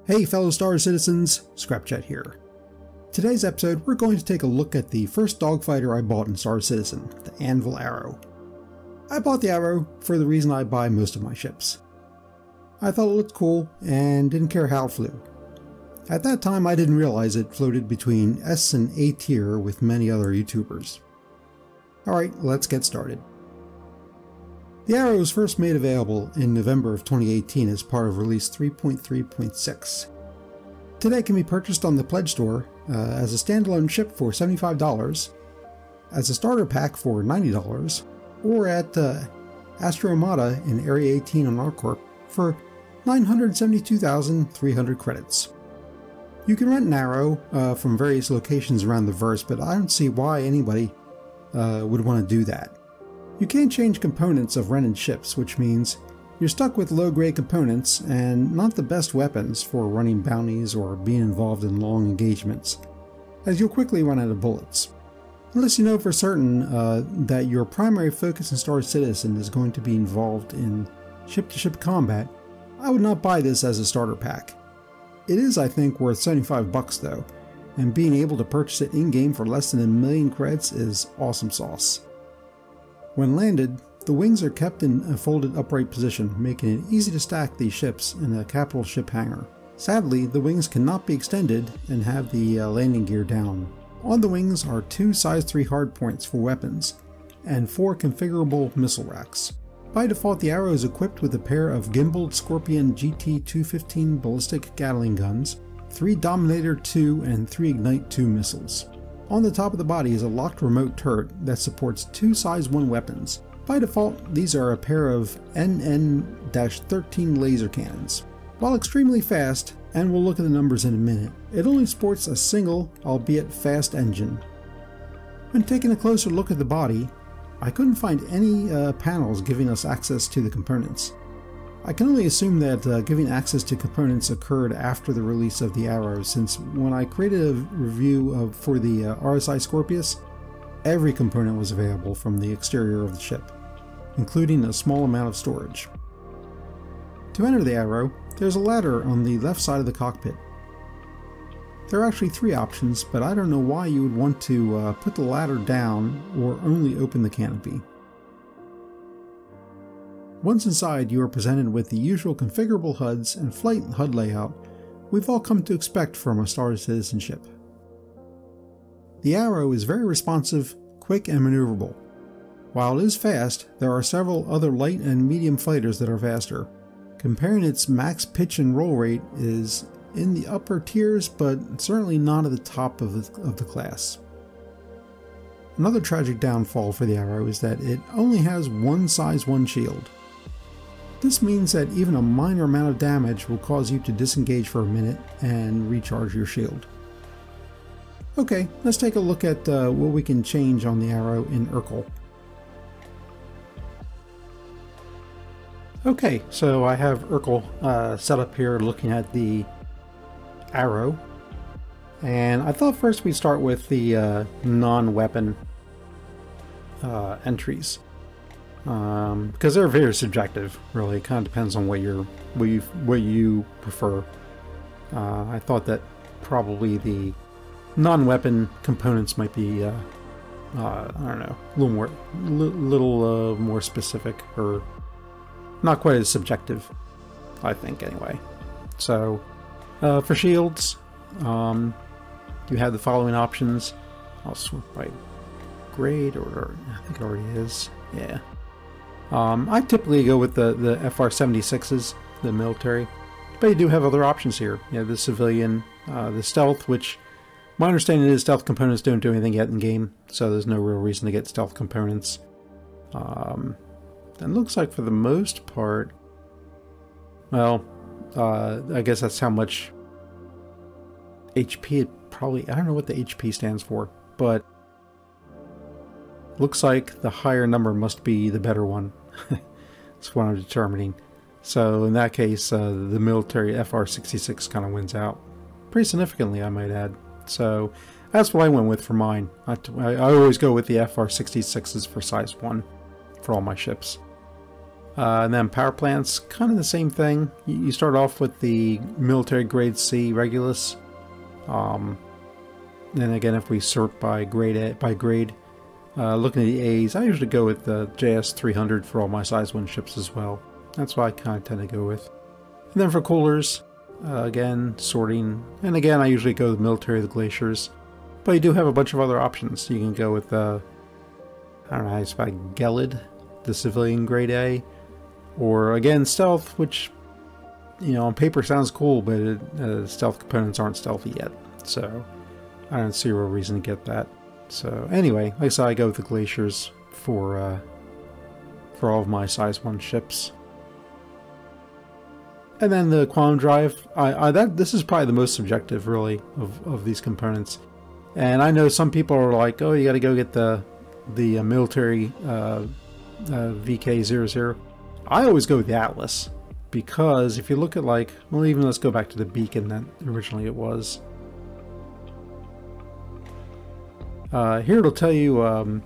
Hey fellow Star Citizens, Scrapchat here. Today's episode we're going to take a look at the first dogfighter I bought in Star Citizen, the Anvil Arrow. I bought the Arrow for the reason I buy most of my ships. I thought it looked cool and didn't care how it flew. At that time I didn't realize it floated between S and A tier with many other YouTubers. Alright, let's get started. The Arrow was first made available in November of 2018 as part of release 3.3.6. Today it can be purchased on the Pledge Store as a standalone ship for $75, as a starter pack for $90, or at Astro Armada in Area 18 on ArcCorp for 972,300 credits. You can rent an Arrow from various locations around the verse, but I don't see why anybody would want to do that. You can't change components of rented ships, which means you're stuck with low-grade components and not the best weapons for running bounties or being involved in long engagements, as you'll quickly run out of bullets. Unless you know for certain that your primary focus in Star Citizen is going to be involved in ship-to-ship combat, I would not buy this as a starter pack. It is, I think, worth $75 though, and being able to purchase it in-game for less than 1,000,000 credits is awesome sauce. When landed, the wings are kept in a folded upright position, making it easy to stack these ships in a capital ship hangar. Sadly, the wings cannot be extended and have the landing gear down. On the wings are 2 size 3 hardpoints for weapons, and 4 configurable missile racks. By default, the Arrow is equipped with a pair of gimbaled Scorpion GT-215 ballistic Gatling guns, 3 Dominator 2 and 3 Ignite 2 missiles. On the top of the body is a locked remote turret that supports 2 size 1 weapons. By default, these are a pair of NN-13 laser cannons. While extremely fast, and we'll look at the numbers in a minute, it only sports a single, albeit fast engine. When taking a closer look at the body, I couldn't find any panels giving us access to the components. I can only assume that giving access to components occurred after the release of the Arrow, since when I created a review for the RSI Scorpius, every component was available from the exterior of the ship, including a small amount of storage. To enter the Arrow, there's a ladder on the left side of the cockpit. There are actually 3 options, but I don't know why you would want to put the ladder down or only open the canopy. Once inside, you are presented with the usual configurable HUDs and flight HUD layout we've all come to expect from a Star Citizen ship. The Arrow is very responsive, quick, and maneuverable. While it is fast, there are several other light and medium fighters that are faster. Comparing its max pitch and roll rate is in the upper tiers, but certainly not at the top of the class. Another tragic downfall for the Arrow is that it only has 1 size 1 shield. This means that even a minor amount of damage will cause you to disengage for a minute and recharge your shield. Okay, let's take a look at what we can change on the Arrow in Urkel. Okay, so I have Urkel set up here looking at the Arrow, and I thought first we'd start with the non-weapon entries. Because they're very subjective, really. It kind of depends on what you prefer. I thought that probably the non-weapon components might be, I don't know, a little more specific, or not quite as subjective, I think, anyway. So, for shields, you have the following options. I'll sort by grade, or I think it already is. Yeah. I typically go with the FR-76s, the military, but you do have other options here. You have the civilian, the stealth, which my understanding is stealth components don't do anything yet in game, so there's no real reason to get stealth components. And looks like for the most part, well, I guess that's how much HP it probably, I don't know what the HP stands for, but looks like the higher number must be the better one. That's what I'm determining. So in that case, the military FR-66 kind of wins out. Pretty significantly, I might add. So that's what I went with for mine. I always go with the FR-66s for size 1 for all my ships. And then power plants, kind of the same thing. You start off with the military grade C Regulus. Then again, if we sort by grade, looking at the A's, I usually go with the JS 300 for all my size 1 ships as well. That's what I kind of tend to go with. And then for coolers, again, sorting. And again, I usually go with the military, the glaciers. But you do have a bunch of other options. You can go with, I don't know how you spell it, Gelid, the civilian grade A. Or again, stealth, which, you know, on paper sounds cool, but stealth components aren't stealthy yet. So I don't see a real reason to get that. So anyway, like I said, I go with the glaciers for all of my size 1 ships. And then the quantum drive, this is probably the most subjective, really, of these components. And I know some people are like, oh, you got to go get the military VK00. I always go with the Atlas, because if you look at, like, well, even let's go back to the beacon that originally it was. Here it'll tell you, well,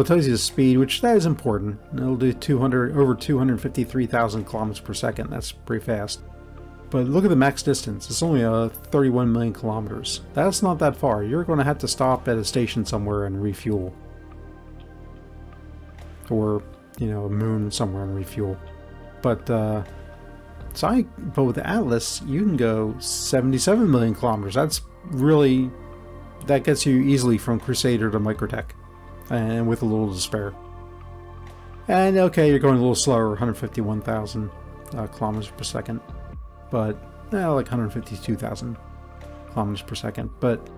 it tells you the speed, which that is important. It'll do over 253,000 kilometers per second. That's pretty fast. But look at the max distance. It's only 31 million kilometers. That's not that far. You're going to have to stop at a station somewhere and refuel. Or, you know, a moon somewhere and refuel. But, but with the Atlas, you can go 77 million kilometers. That's really, that gets you easily from Crusader to Microtech. And with a little to spare. And okay, you're going a little slower, 151,000 kilometers per second. But, like 152,000 kilometers per second. But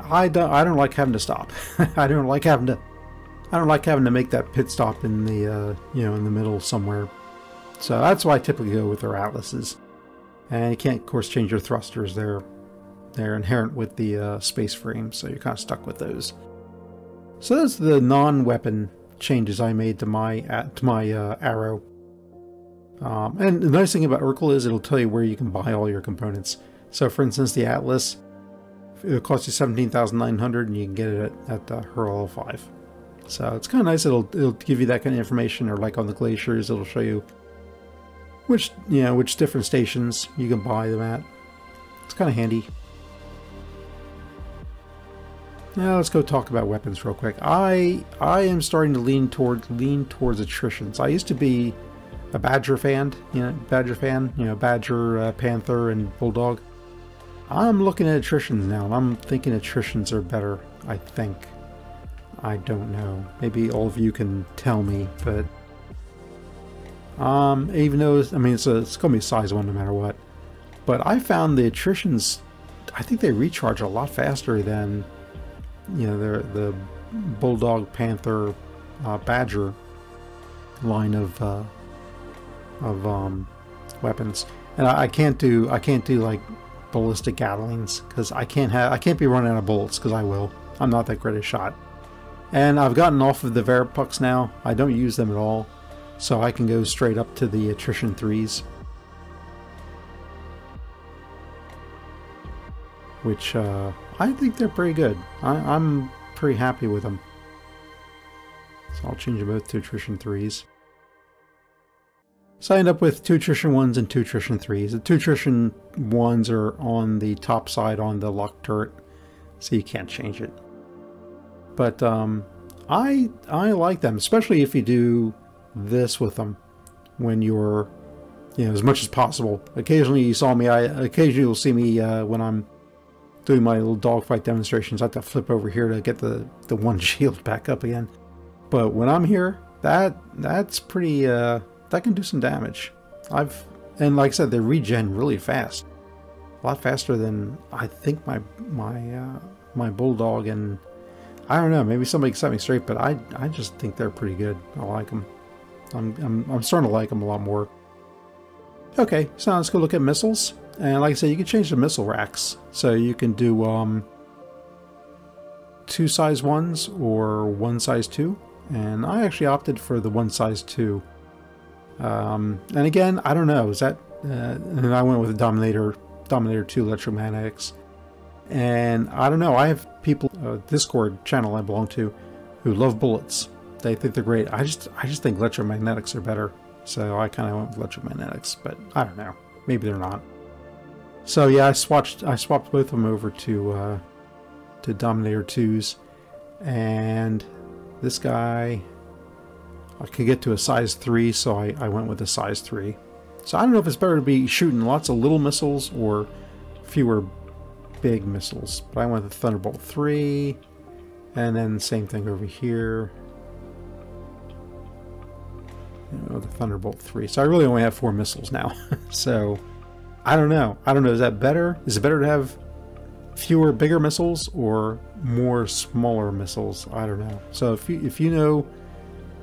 I don't like having to stop. I don't like having to make that pit stop in the you know, in the middle somewhere. So that's why I typically go with their Atlases. And you can't, of course, change your thrusters. They're inherent with the space frame, so you're kind of stuck with those. So that's the non-weapon changes I made to my Arrow. And the nice thing about Urkel is it'll tell you where you can buy all your components. So for instance, the Atlas, it'll cost you 17,900 and you can get it at Hurl 5. So it's kind of nice. It'll give you that kind of information, or like on the glaciers, it'll show you which different stations you can buy them at. It's kind of handy. Now let's go talk about weapons real quick. I am starting to lean towards attritions. I used to be a Badger fan, Badger, Panther, and Bulldog. I'm looking at attritions now, and I'm thinking attritions are better. I think. I don't know. Maybe all of you can tell me, but even though it's going to be size 1 no matter what. But I found the attritions, I think they recharge a lot faster than, you know, the Bulldog, Panther, Badger line of weapons. And I can't do like ballistic Gatlings, because I can't be running out of bullets, because I will. I'm not that great a shot. And I've gotten off of the Veripucks now. I don't use them at all, so I can go straight up to the attrition 3s, which I think they're pretty good. I'm pretty happy with them. So I'll change them both to attrition 3s. So I end up with 2 attrition 1s and 2 attrition 3s. The 2 attrition 1s are on the top side on the lock turret, so you can't change it. But I like them, especially if you do this with them when you're, as much as possible. Occasionally you'll see me when I'm doing my little dogfight demonstrations. I have to flip over here to get the one shield back up again. But when I'm here, that's pretty that can do some damage. And like I said, they regen really fast, a lot faster than I think my Bulldog. And I don't know, maybe somebody can set me straight, but I just think they're pretty good. I like them. I'm starting to like them a lot more. Okay, so let's go look at missiles. And like I said, you can change the missile racks. So you can do 2 size 1s or 1 size 2. And I actually opted for the 1 size 2. And again, I don't know, is that and I went with the Dominator 2 electromagnetics. And I don't know, I have people, Discord channel I belong to, who love bullets. they think they're great. I just think electromagnetics are better. So I kind of went with electromagnetics, but I don't know. Maybe they're not. So yeah, I swapped both of them over to Dominator 2s, and this guy I could get to a size 3, so I went with a size 3. So I don't know if it's better to be shooting lots of little missiles or fewer big missiles, but I went with the Thunderbolt 3, and then same thing over here. The Thunderbolt 3. So I really only have 4 missiles now. So I don't know. Is that better? Is it better to have fewer bigger missiles or more smaller missiles? I don't know. So if you know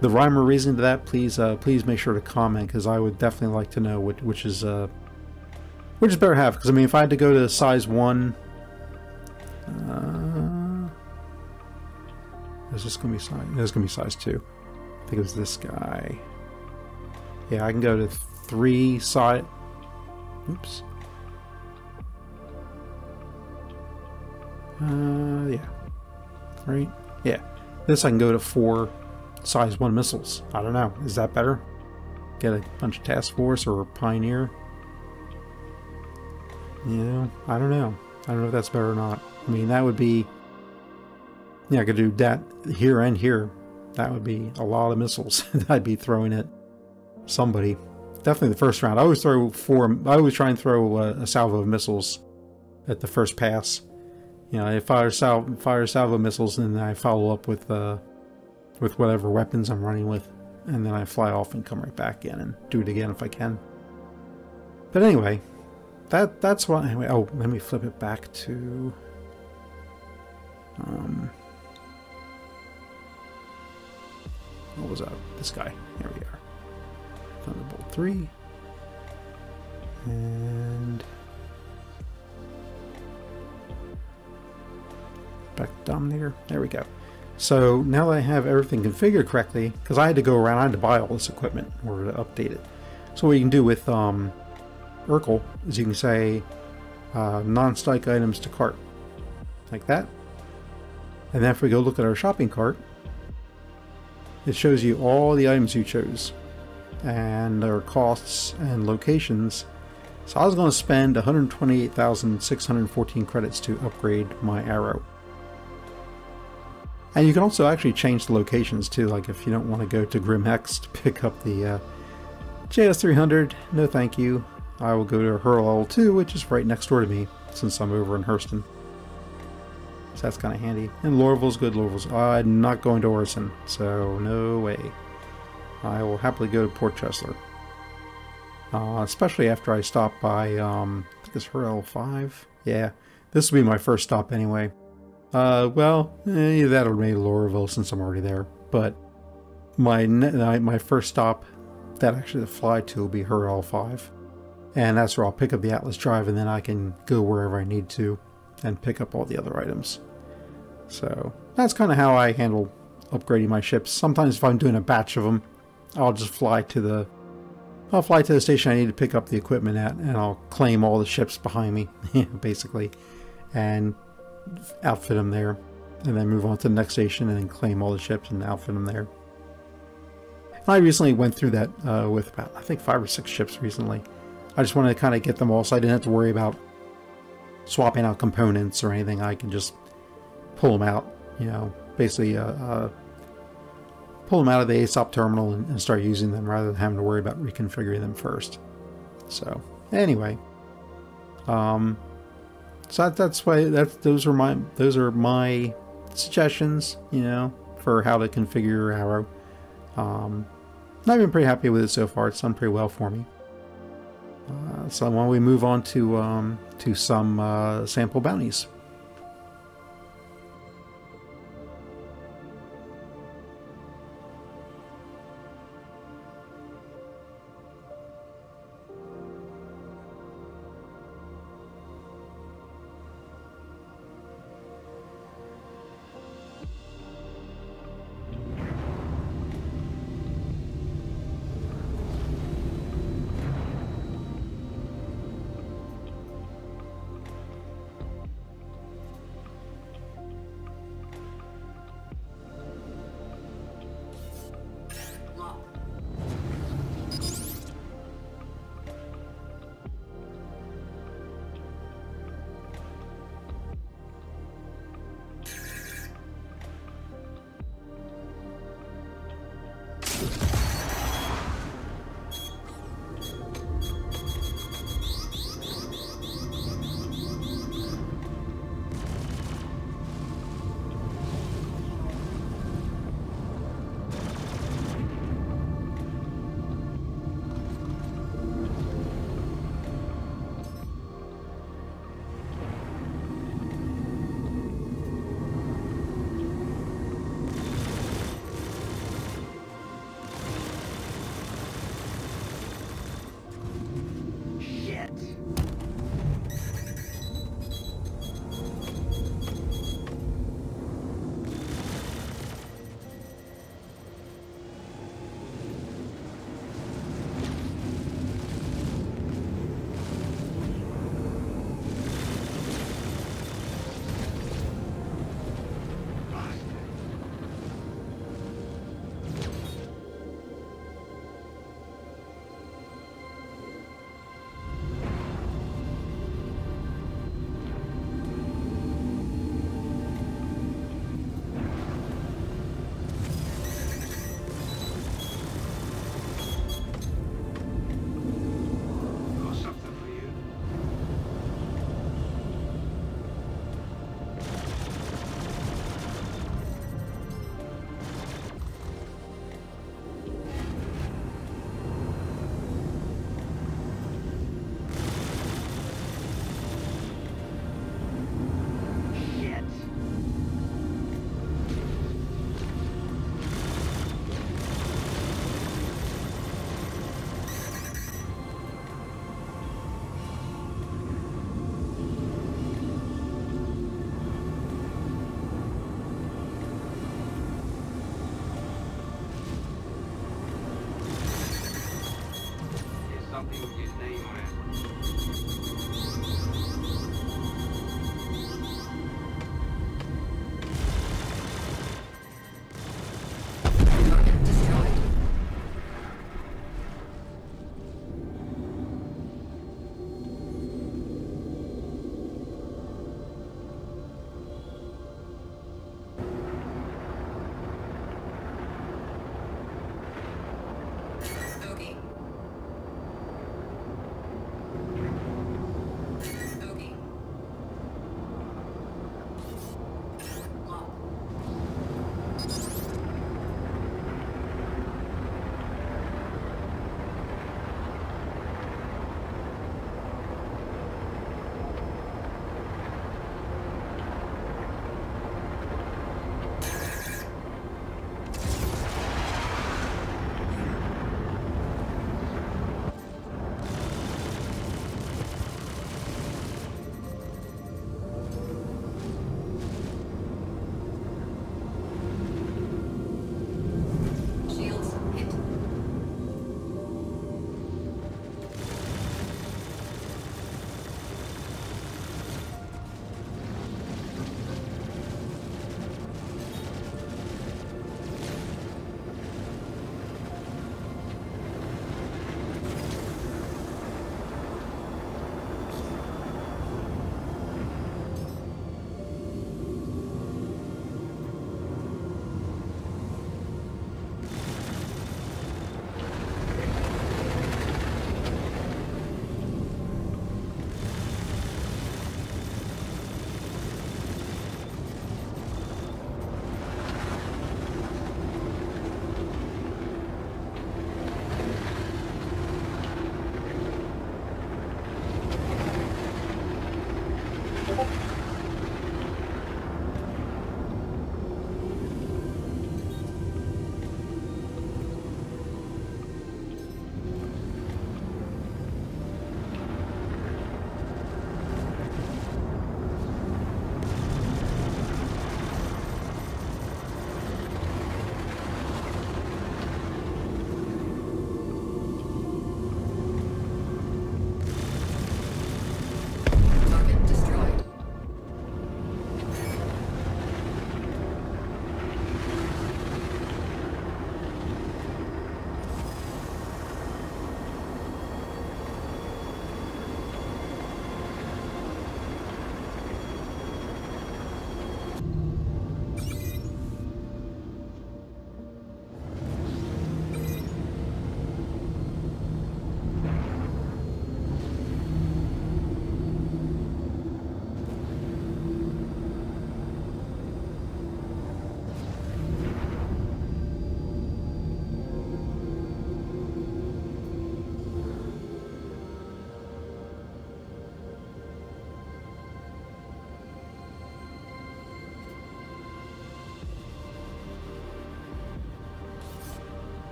the rhyme or reason to that, please make sure to comment, because I would definitely like to know which is better to have. Because I mean, if I had to go to size 1, is this gonna be size? No, it's gonna be size 2. I think it was this guy. Yeah, I can go to 3 size. Oops. Yeah. Right? Yeah. This I can go to 4 size 1 missiles. I don't know. Is that better? Get a bunch of Task Force or Pioneer? Yeah, I don't know. I don't know if that's better or not. I mean, that would be... Yeah, I could do that here and here. That would be a lot of missiles that I'd be throwing at somebody. Definitely the first round. I always try and throw a salvo of missiles at the first pass. You know, I fire salvo missiles, and then I follow up with whatever weapons I'm running with, and then I fly off and come right back in and do it again if I can. But anyway, that's what. Anyway, oh, let me flip it back to. What was that? This guy. Here we are. Thunderbolt 3. And back to Dominator. There we go. So now that I have everything configured correctly, because I had to go around, I had to buy all this equipment in order to update it. So what you can do with Urkel is you can say non-strike items to cart, like that. And then if we go look at our shopping cart, it shows you all the items you chose and their costs and locations. So I was going to spend 128,614 credits to upgrade my Arrow. And you can also actually change the locations too, like if you don't want to go to Grim Hex to pick up the JS300, no thank you. I will go to Hurl L2, which is right next door to me, since I'm over in Hurston. So that's kind of handy. And Lorville's good. I'm not going to Orison, so no way. I will happily go to Port Chesler. Especially after I stop by, I think it's Hurl L5. Yeah, this will be my first stop anyway. Well, either that or maybe Lorville, since I'm already there. But my first stop that actually fly to will be Hurl L5. And that's where I'll pick up the Atlas Drive, and then I can go wherever I need to and pick up all the other items. So that's kind of how I handle upgrading my ships. Sometimes if I'm doing a batch of them, I'll just fly to the station I need to pick up the equipment at, and I'll claim all the ships behind me, basically, and outfit them there, and then move on to the next station and then claim all the ships and outfit them there. I recently went through that with about, I think, 5 or 6 ships recently. I just wanted to kind of get them all so I didn't have to worry about swapping out components or anything. I can just pull them out, you know, basically pull them out of the ASOP terminal and start using them rather than having to worry about reconfiguring them first. So anyway, so that's why those are my suggestions, you know, for how to configure your Arrow. I've been pretty happy with it so far. It's done pretty well for me. So why don't we move on to some sample bounties.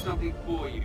something for you.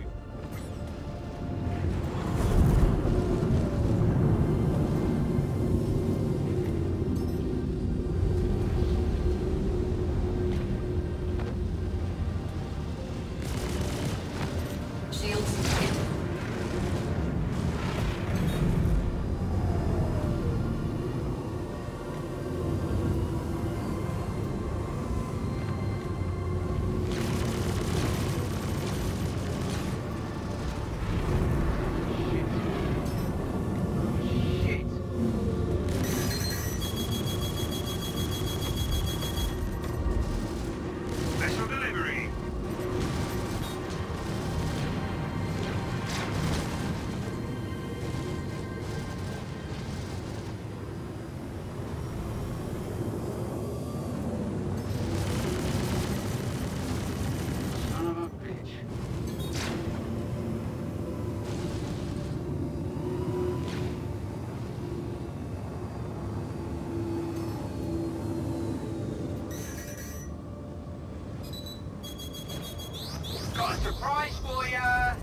Got a surprise for ya!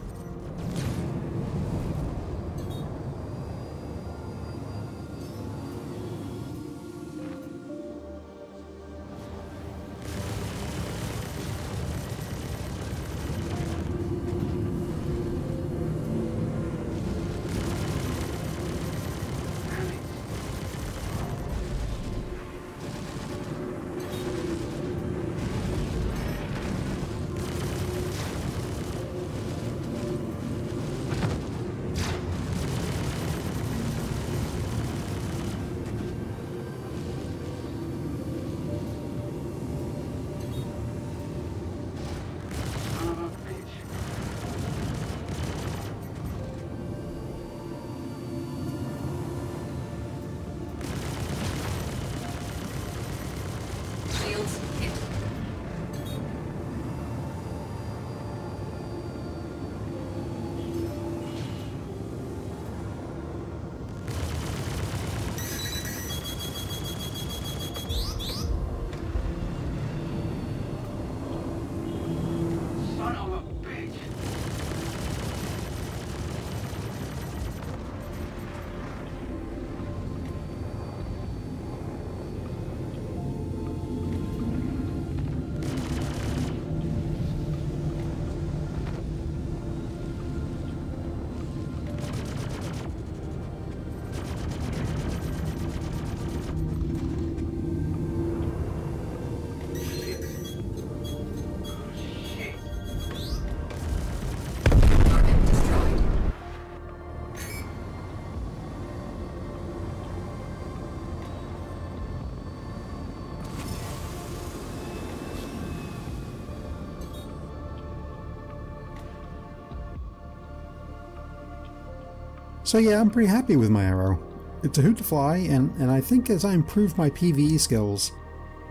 So yeah, I'm pretty happy with my Arrow. It's a hoot to fly, and I think as I improve my PvE skills,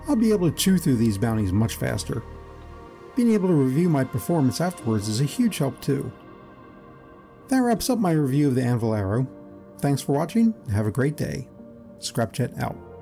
I'll be able to chew through these bounties much faster. Being able to review my performance afterwards is a huge help too. That wraps up my review of the Anvil Arrow. Thanks for watching, and have a great day. Scrapchat out.